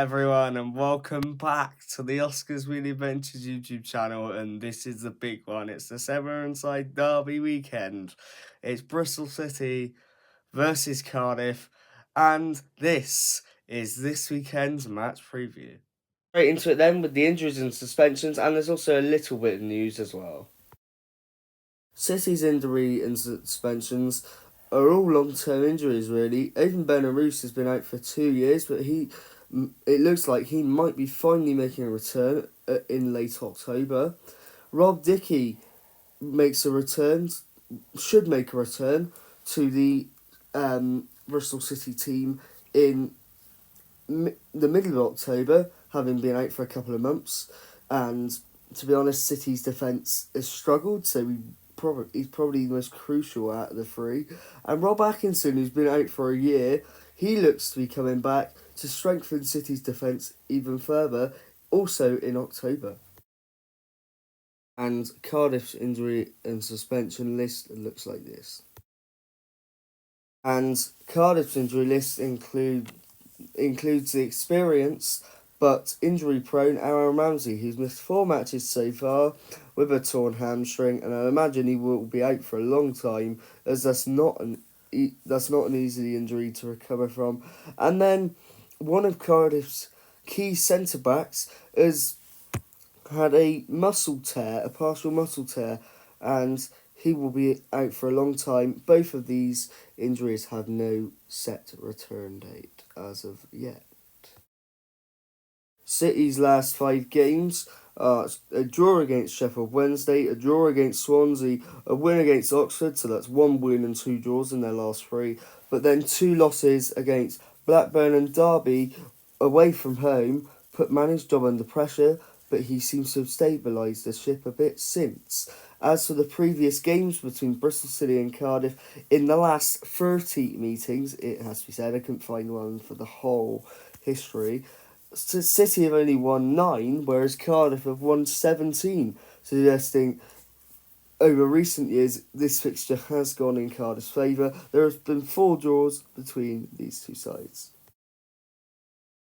everyone, and welcome back to the Oscars Weekly Adventures YouTube channel. And this is the big one. It's the Severn side derby weekend. It's Bristol City versus Cardiff, and this is this weekend's match preview. Straight into it then with the injuries and suspensions, and there's also a little bit of news as well. City's injury and suspensions are all long-term injuries, really. Even Benarous has been out for 2 years, but it looks like he might be finally making a return in late October. Rob Dickie should make a return to the Bristol City team in the middle of October, having been out for a couple of months. And to be honest, City's defence has struggled, so he's probably the most crucial out of the three. And Rob Atkinson, who's been out for a year, he looks to be coming back to strengthen City's defence even further, also in October. And Cardiff's injury and suspension list looks like this. And Cardiff's injury list includes the experienced but injury-prone Aaron Ramsey, who's missed 4 matches so far with a torn hamstring, and I imagine he will be out for a long time, as that's not an easy injury to recover from. And then one of Cardiff's key centre-backs has had a partial muscle tear, and he will be out for a long time. Both of these injuries have no set return date as of yet. City's last 5 games are a draw against Sheffield Wednesday, a draw against Swansea, a win against Oxford, so that's 1 win and 2 draws in their last 3, but then 2 losses against Blackburn and Derby away from home put Manning's job under pressure, but he seems to have stabilised the ship a bit since. As for the previous games between Bristol City and Cardiff, in the last 30 meetings, it has to be said, I couldn't find one for the whole history, City have only won 9, whereas Cardiff have won 17, suggesting over recent years this fixture has gone in Cardiff's favour. There have been 4 draws between these two sides.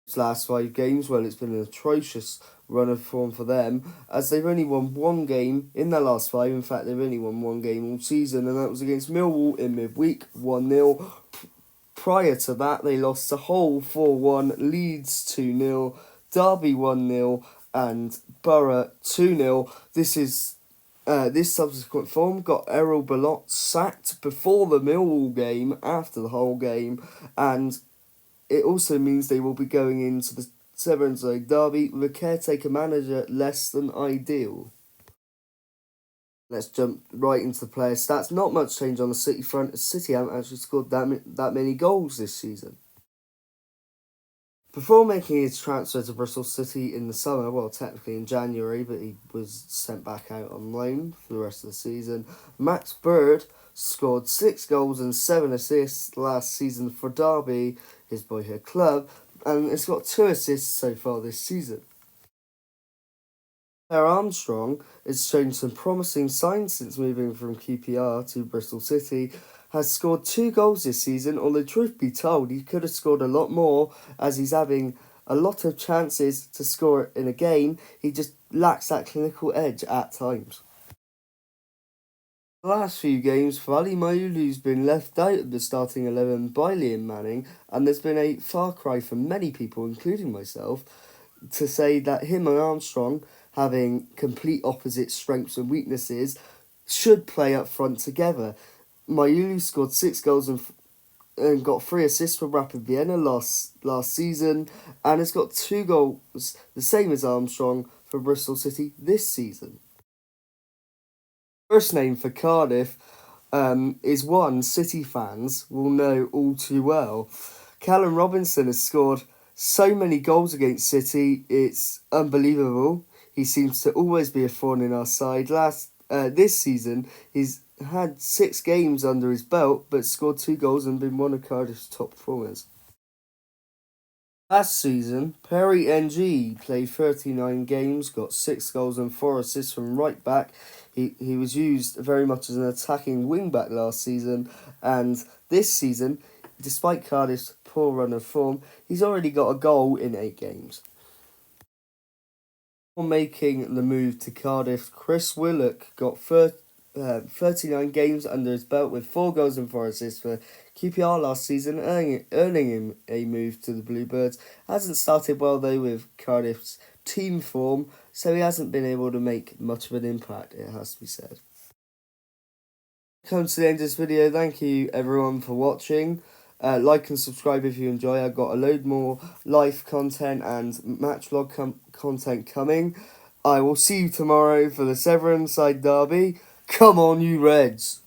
Its last 5 games, well, it's been an atrocious run of form for them, as they've only won 1 game in their last 5. In fact, they've only won 1 game all season, and that was against Millwall in midweek, 1-0. Prior to that, they lost to Hull 4-1, Leeds 2-0, Derby 1-0, and Borough 2-0. This subsequent form got Errol Bellot sacked before the Millwall game, after the Hull game, and it also means they will be going into the Severn side derby with a caretaker manager less than ideal. Let's jump right into the player stats. Not much change on the City front, as City haven't actually scored that many goals this season. Before making his transfer to Bristol City in the summer, well, technically in January, but he was sent back out on loan for the rest of the season, Max Bird scored 6 goals and 7 assists last season for Derby, his boyhood club, and it's got 2 assists so far this season. Claire Armstrong has shown some promising signs since moving from QPR to Bristol City, has scored 2 goals this season, although truth be told, he could have scored a lot more, as he's having a lot of chances to score in a game. He just lacks that clinical edge at times. The last few games, Fally Mayulu's been left out of the starting 11 by Liam Manning, and there's been a far cry from many people, including myself, to say that him and Armstrong, having complete opposite strengths and weaknesses, should play up front together. Mayulu scored 6 goals and got 3 assists for Rapid Vienna last season, and has got 2 goals, the same as Armstrong, for Bristol City this season. First name for Cardiff is one City fans will know all too well. Callum Robinson has scored so many goals against City, it's unbelievable. He seems to always be a thorn in our side. This season, he's had 6 games under his belt, but scored 2 goals and been one of Cardiff's top performers. Last season, Perry NG played 39 games, got 6 goals and 4 assists from right back. He was used very much as an attacking wing back last season, and this season Despite Cardiff's poor run of form, he's already got a goal in 8 games. Before making the move to Cardiff, Chris Willock got 39 games under his belt with 4 goals and 4 assists for QPR last season, earning him a move to the Bluebirds. Hasn't started well though with Cardiff's team form, so he hasn't been able to make much of an impact, it has to be said. Come to the end of this video. Thank you everyone for watching. Like and subscribe if you enjoy. I've got a load more live content and match vlog content coming. I will see you tomorrow for the Severn side derby. Come on, you Reds!